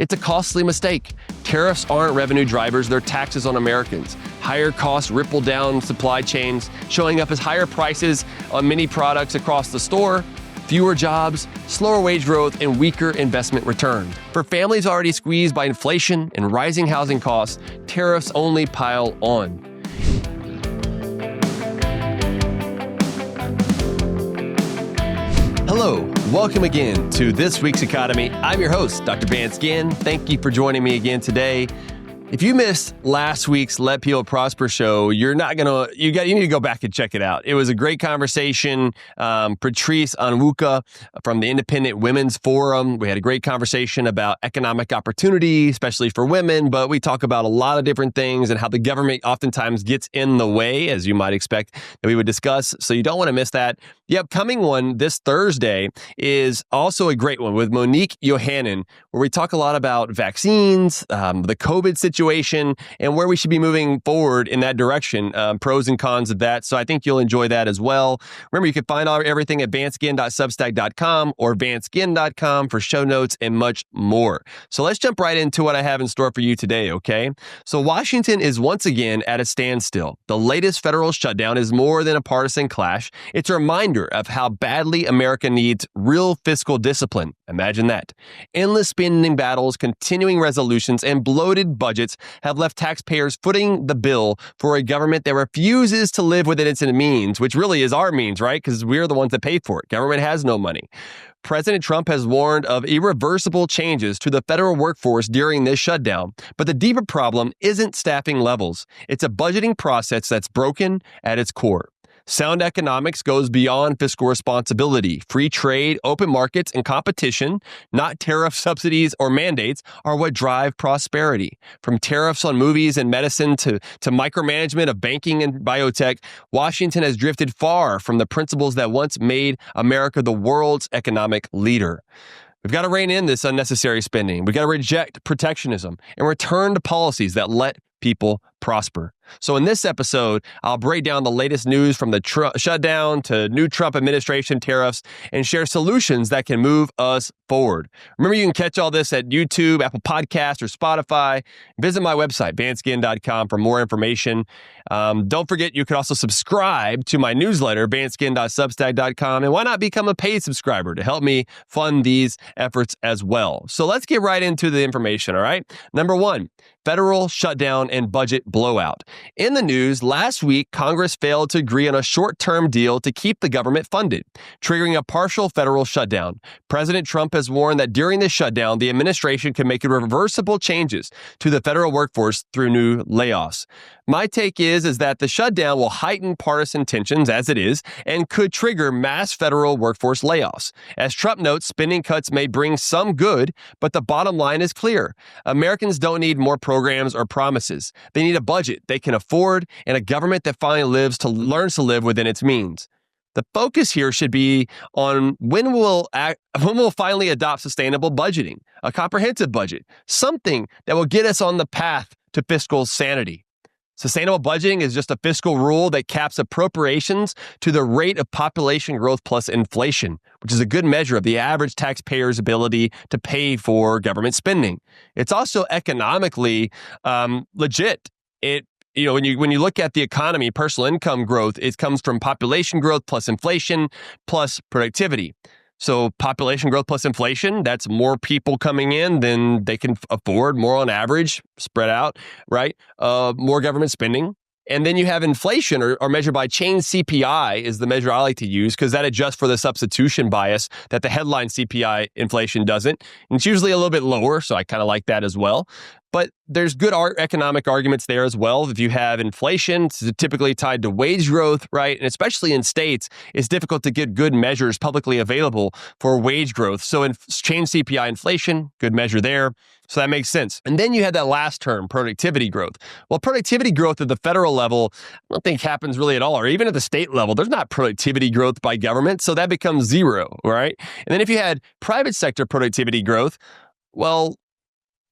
It's a costly mistake. Tariffs aren't revenue drivers, they're taxes on Americans. Higher costs ripple down supply chains, showing up as higher prices on many products across the store, fewer jobs, slower wage growth, and weaker investment returns. For families already squeezed by inflation and rising housing costs, tariffs only pile on. Hello, welcome again to this week's Economy. I'm your host, Dr. Vance Ginn. Thank you for joining me again today. If you missed last week's Let People Prosper show, you need to go back and check it out. It was a great conversation. Patrice Onwuka from the Independent Women's Forum. We had a great conversation about economic opportunity, especially for women, but we talk about a lot of different things and how the government oftentimes gets in the way, as you might expect that we would discuss. So you don't want to miss that. The upcoming one this Thursday is also a great one with Monique Yohannan, where we talk a lot about vaccines, the COVID situation, and where we should be moving forward in that direction, pros and cons of that. So I think you'll enjoy that as well. Remember, you can find everything at vanceginn.substack.com or vanceginn.com for show notes and much more. So let's jump right into what I have in store for you today, okay? So Washington is once again at a standstill. The latest federal shutdown is more than a partisan clash. It's a reminder of how badly America needs real fiscal discipline. Imagine that. Endless spending battles, continuing resolutions, and bloated budgets have left taxpayers footing the bill for a government that refuses to live within its means, which really is our means, right? Because we're the ones that pay for it. Government has no money. President Trump has warned of irreversible changes to the federal workforce during this shutdown. But the deeper problem isn't staffing levels. It's a budgeting process that's broken at its core. Sound economics goes beyond fiscal responsibility. Free trade, open markets, and competition, not tariff subsidies or mandates, are what drive prosperity. From tariffs on movies and medicine to micromanagement of banking and biotech, Washington has drifted far from the principles that once made America the world's economic leader. We've got to rein in this unnecessary spending. We've got to reject protectionism and return to policies that let people prosper. So in this episode, I'll break down the latest news from the shutdown to new Trump administration tariffs and share solutions that can move us forward. Remember, you can catch all this at YouTube, Apple Podcasts, or Spotify. Visit my website, vanceginn.com, for more information. Don't forget, you can also subscribe to my newsletter, vanceginn.substack.com, and why not become a paid subscriber to help me fund these efforts as well. So let's get right into the information, all right? Number one, federal shutdown and budget blowout. In the news, last week, Congress failed to agree on a short-term deal to keep the government funded, triggering a partial federal shutdown. President Trump has warned that during the shutdown, the administration can make irreversible changes to the federal workforce through new layoffs. My take is that the shutdown will heighten partisan tensions, as it is, and could trigger mass federal workforce layoffs. As Trump notes, spending cuts may bring some good, but the bottom line is clear. Americans don't need more programs or promises. They need a budget they can afford and a government that finally learns to live within its means. The focus here should be on when we'll finally adopt sustainable budgeting, a comprehensive budget, something that will get us on the path to fiscal sanity. Sustainable budgeting is just a fiscal rule that caps appropriations to the rate of population growth plus inflation, which is a good measure of the average taxpayer's ability to pay for government spending. It's also economically legit. When you look at the economy, personal income growth, it comes from population growth plus inflation plus productivity. So population growth plus inflation, that's more people coming in than they can afford, more on average, spread out, right? More government spending. And then you have inflation, or measured by change CPI is the measure I like to use, because that adjusts for the substitution bias that the headline CPI inflation doesn't. And it's usually a little bit lower, so I kind of like that as well. But there's good economic arguments there as well. If you have inflation, it's typically tied to wage growth, right? And especially in states, it's difficult to get good measures publicly available for wage growth. So in change CPI inflation, good measure there. So that makes sense. And then you had that last term, productivity growth. Well, productivity growth at the federal level, I don't think happens really at all, or even at the state level. There's not productivity growth by government, so that becomes zero, right? And then if you had private sector productivity growth, well,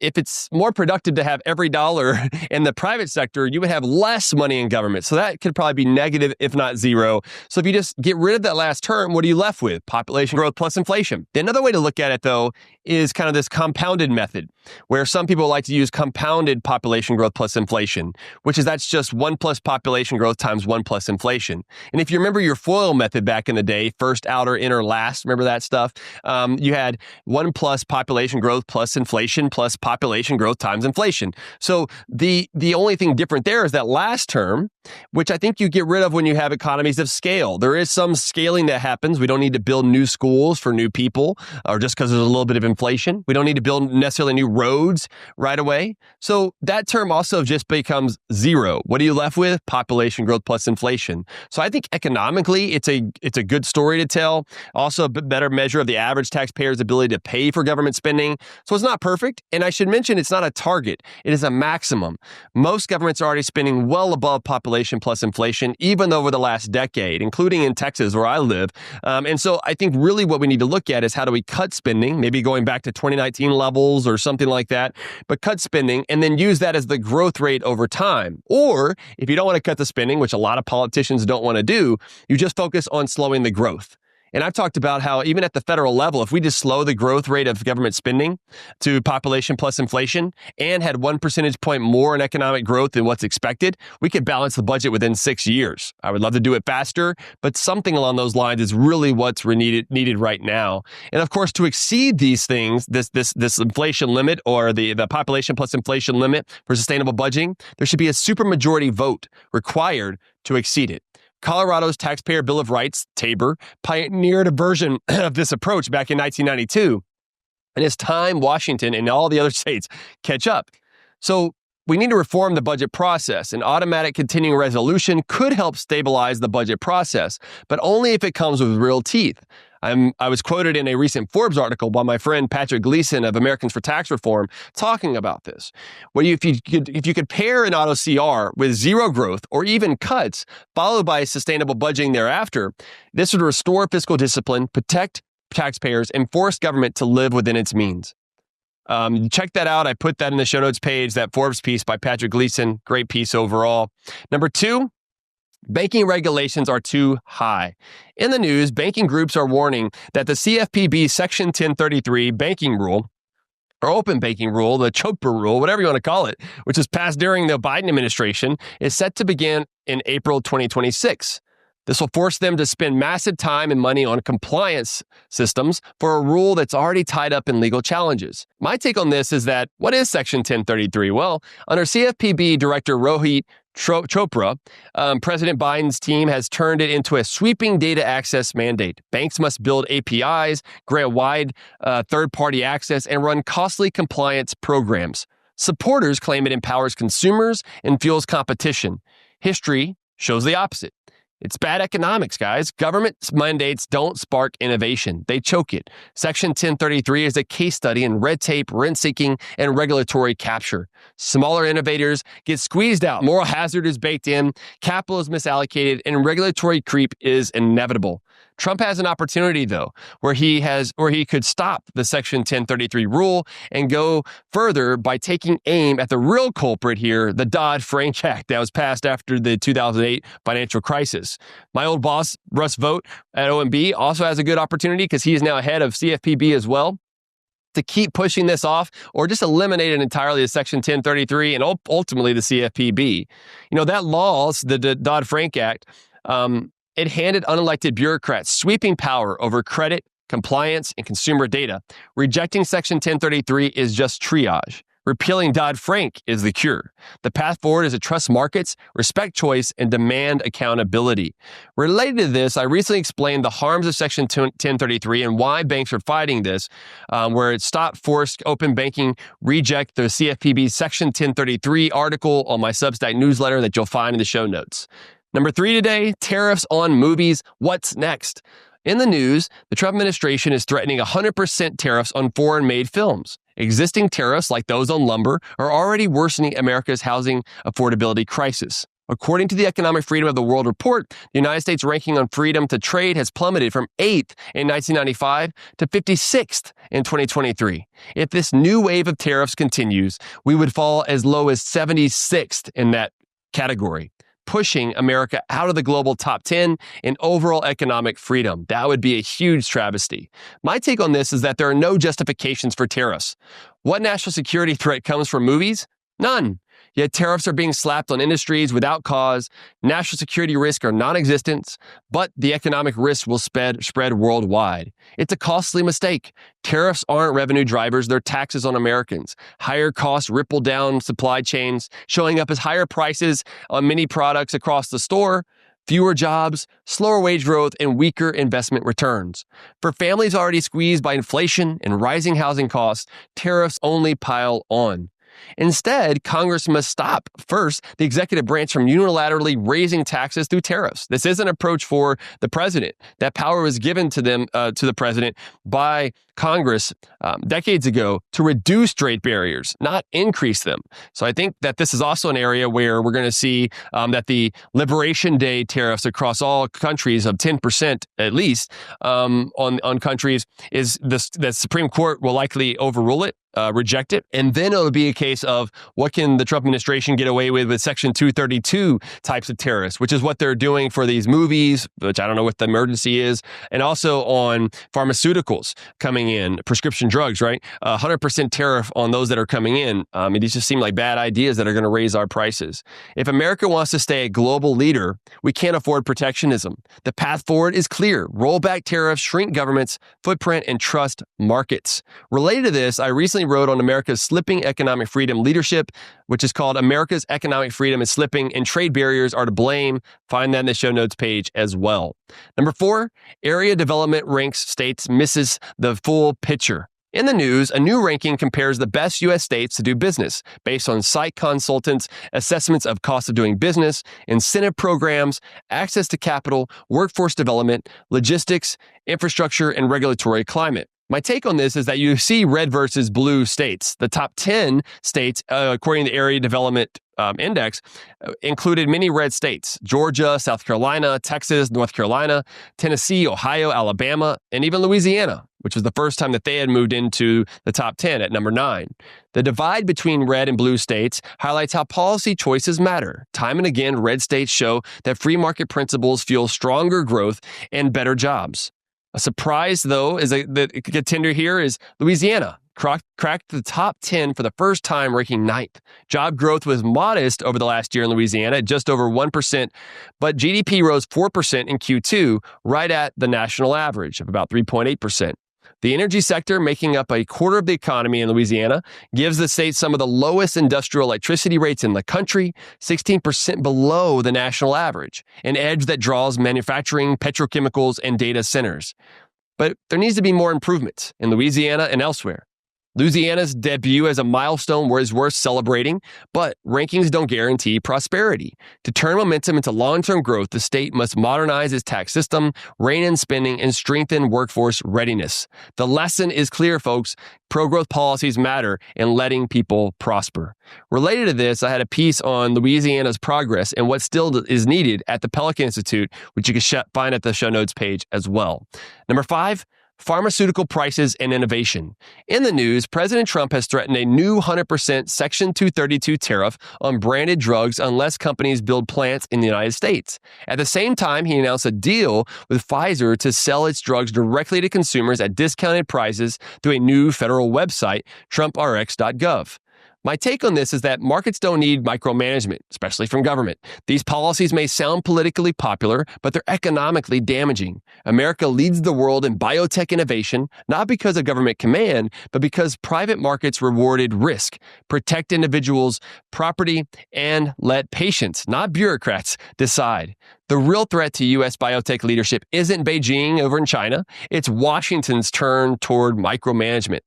if it's more productive to have every dollar in the private sector, you would have less money in government. So that could probably be negative, if not zero. So if you just get rid of that last term, what are you left with? Population growth plus inflation. Another way to look at it, though, is kind of this compounded method, where some people like to use compounded population growth plus inflation, which is that's just 1 plus population growth times 1 plus inflation. And if you remember your FOIL method back in the day, first, outer, inner, last, remember that stuff? You had 1 plus population growth plus inflation plus population growth times inflation. So the only thing different there is that last term, which I think you get rid of when you have economies of scale. There is some scaling that happens. We don't need to build new schools for new people, or just because there's a little bit of inflation. We don't need to build necessarily new roads right away. So that term also just becomes zero. What are you left with? Population growth plus inflation. So I think economically, it's a good story to tell. Also a bit better measure of the average taxpayer's ability to pay for government spending. So it's not perfect. And I should mention it's not a target. It is a maximum. Most governments are already spending well above population plus inflation, even over the last decade, including in Texas where I live. And so I think really what we need to look at is how do we cut spending, maybe going back to 2019 levels or something like that, but cut spending and then use that as the growth rate over time. Or if you don't want to cut the spending, which a lot of politicians don't want to do, you just focus on slowing the growth. And I've talked about how even at the federal level, if we just slow the growth rate of government spending to population plus inflation and had 1 percentage point more in economic growth than what's expected, we could balance the budget within 6 years. I would love to do it faster, but something along those lines is really what's needed right now. And of course, to exceed these things, this inflation limit or the population plus inflation limit for sustainable budgeting, there should be a supermajority vote required to exceed it. Colorado's Taxpayer Bill of Rights, TABOR, pioneered a version of this approach back in 1992. And it's time Washington and all the other states catch up. So we need to reform the budget process. An automatic continuing resolution could help stabilize the budget process, but only if it comes with real teeth. I was quoted in a recent Forbes article by my friend Patrick Gleason of Americans for Tax Reform talking about this. Well, if you could pair an auto CR with zero growth or even cuts, followed by sustainable budgeting thereafter, this would restore fiscal discipline, protect taxpayers, and force government to live within its means. Check that out. I put that in the show notes page, that Forbes piece by Patrick Gleason. Great piece overall. Number 2, banking regulations are too high. In the news, banking groups are warning that the CFPB Section 1033 banking rule, or open banking rule, the Chopra rule, whatever you want to call it, which was passed during the Biden administration, is set to begin in April 2026. This will force them to spend massive time and money on compliance systems for a rule that's already tied up in legal challenges. My take on this is that, what is Section 1033? Well, under CFPB Director Rohit Chopra, President Biden's team has turned it into a sweeping data access mandate. Banks must build APIs, grant wide third-party access, and run costly compliance programs. Supporters claim it empowers consumers and fuels competition. History shows the opposite. It's bad economics, guys. Government mandates don't spark innovation. They choke it. Section 1033 is a case study in red tape, rent-seeking, and regulatory capture. Smaller innovators get squeezed out. Moral hazard is baked in, capital is misallocated, and regulatory creep is inevitable. Trump has an opportunity, though, where he could stop the Section 1033 rule and go further by taking aim at the real culprit here, the Dodd-Frank Act that was passed after the 2008 financial crisis. My old boss, Russ Vogt at OMB, also has a good opportunity because he is now head of CFPB as well, to keep pushing this off or just eliminate it entirely as Section 1033 and ultimately the CFPB. You know, that law, the Dodd-Frank Act, it handed unelected bureaucrats sweeping power over credit, compliance, and consumer data. Rejecting Section 1033 is just triage. Repealing Dodd-Frank is the cure. The path forward is to trust markets, respect choice, and demand accountability. Related to this, I recently explained the harms of Section 1033 and why banks are fighting this, where it stopped forced open banking, reject the CFPB Section 1033 article on my Substack newsletter that you'll find in the show notes. Number 3 today, tariffs on movies. What's next? In the news, the Trump administration is threatening 100% tariffs on foreign-made films. Existing tariffs, like those on lumber, are already worsening America's housing affordability crisis. According to the Economic Freedom of the World report, the United States ranking on freedom to trade has plummeted from 8th in 1995 to 56th in 2023. If this new wave of tariffs continues, we would fall as low as 76th in that category, pushing America out of the global top 10 in overall economic freedom. That would be a huge travesty. My take on this is that there are no justifications for tariffs. What national security threat comes from movies? None. Yet tariffs are being slapped on industries without cause. National security risks are non-existent, but the economic risks will spread worldwide. It's a costly mistake. Tariffs aren't revenue drivers, they're taxes on Americans. Higher costs ripple down supply chains, showing up as higher prices on many products across the store, fewer jobs, slower wage growth, and weaker investment returns. For families already squeezed by inflation and rising housing costs, tariffs only pile on. Instead, Congress must stop, first, the executive branch from unilaterally raising taxes through tariffs. This is an approach for the president. That power was given to the president by Congress decades ago to reduce trade barriers, not increase them. So I think that this is also an area where we're going to see that the Liberation Day tariffs across all countries of 10% at least on countries is the Supreme Court will likely overrule it. Reject it. And then it'll be a case of what can the Trump administration get away with Section 232 types of tariffs, which is what they're doing for these movies, which I don't know what the emergency is, and also on pharmaceuticals coming in, prescription drugs, right? 100% tariff on those that are coming in. These just seem like bad ideas that are going to raise our prices. If America wants to stay a global leader, we can't afford protectionism. The path forward is clear. Roll back tariffs, shrink government's footprint, and trust markets. Related to this, I recently wrote on America's slipping economic freedom leadership, which is called America's Economic Freedom is Slipping and Trade Barriers Are to Blame. Find that in the show notes page as well. Number 4, area development ranks states misses the full picture. In the news, a new ranking compares the best U.S. states to do business based on site consultants' assessments of cost of doing business, incentive programs, access to capital, workforce development, logistics, infrastructure, and regulatory climate. My take on this is that you see red versus blue states. The top 10 states, according to the Area Development Index, included many red states: Georgia, South Carolina, Texas, North Carolina, Tennessee, Ohio, Alabama, and even Louisiana, which was the first time that they had moved into the top 10 at number 9. The divide between red and blue states highlights how policy choices matter. Time and again, red states show that free market principles fuel stronger growth and better jobs. A surprise, though, is the contender here is Louisiana. Cracked the top 10 for the first time, ranking 9th. Job growth was modest over the last year in Louisiana at just over 1%, but GDP rose 4% in Q2, right at the national average of about 3.8%. The energy sector, making up a quarter of the economy in Louisiana, gives the state some of the lowest industrial electricity rates in the country, 16% below the national average, an edge that draws manufacturing, petrochemicals, and data centers. But there needs to be more improvements in Louisiana and elsewhere. Louisiana's debut as a milestone is worth celebrating, but rankings don't guarantee prosperity. To turn momentum into long-term growth, the state must modernize its tax system, rein in spending, and strengthen workforce readiness. The lesson is clear, folks. Pro-growth policies matter in letting people prosper. Related to this, I had a piece on Louisiana's progress and what still is needed at the Pelican Institute, which you can find at the show notes page as well. Number 5, pharmaceutical prices and innovation. In the news, President Trump has threatened a new 100% Section 232 tariff on branded drugs unless companies build plants in the United States. At the same time, he announced a deal with Pfizer to sell its drugs directly to consumers at discounted prices through a new federal website, trumprx.gov. My take on this is that markets don't need micromanagement, especially from government. These policies may sound politically popular, but they're economically damaging. America leads the world in biotech innovation, not because of government command, but because private markets rewarded risk, protect individuals' property, and let patients, not bureaucrats, decide. The real threat to U.S. biotech leadership isn't Beijing over in China. It's Washington's turn toward micromanagement.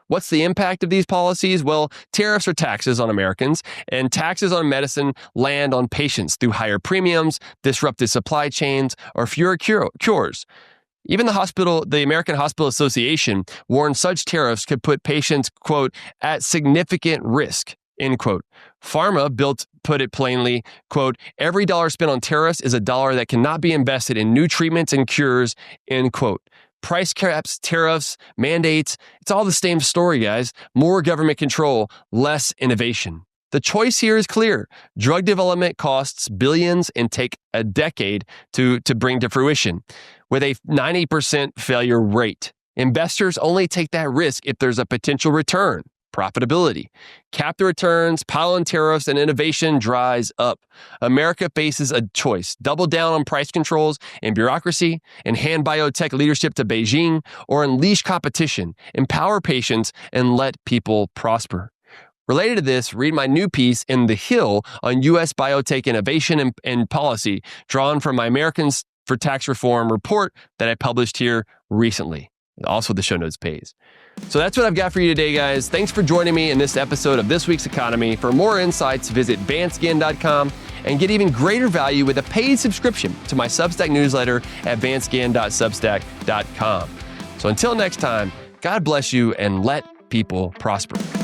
What's the impact of these policies? Well, tariffs are taxes on Americans, and taxes on medicine land on patients through higher premiums, disrupted supply chains, or fewer cures. Even the American Hospital Association warned such tariffs could put patients, quote, at significant risk. end quote. Pharma put it plainly, quote, every dollar spent on tariffs is a dollar that cannot be invested in new treatments and cures, end quote. Price caps, tariffs, mandates, it's all the same story, guys. More government control, less innovation. The choice here is clear. Drug development costs billions and take a decade to bring to fruition, with a 90% failure rate. Investors only take that risk if there's a potential return, profitability. Cap the returns, pile on tariffs, and innovation dries up. America faces a choice: double down on price controls and bureaucracy, and hand biotech leadership to Beijing, or unleash competition, empower patients, and let people prosper. Related to this, read my new piece in The Hill on U.S. biotech innovation and policy, drawn from my Americans for Tax Reform report that I published here recently. Also, the show notes page. So that's what I've got for you today, guys. Thanks for joining me in this episode of This Week's Economy. For more insights, visit vanceginn.com and get even greater value with a paid subscription to my Substack newsletter at vanceginn.substack.com. So until next time, God bless you and let people prosper.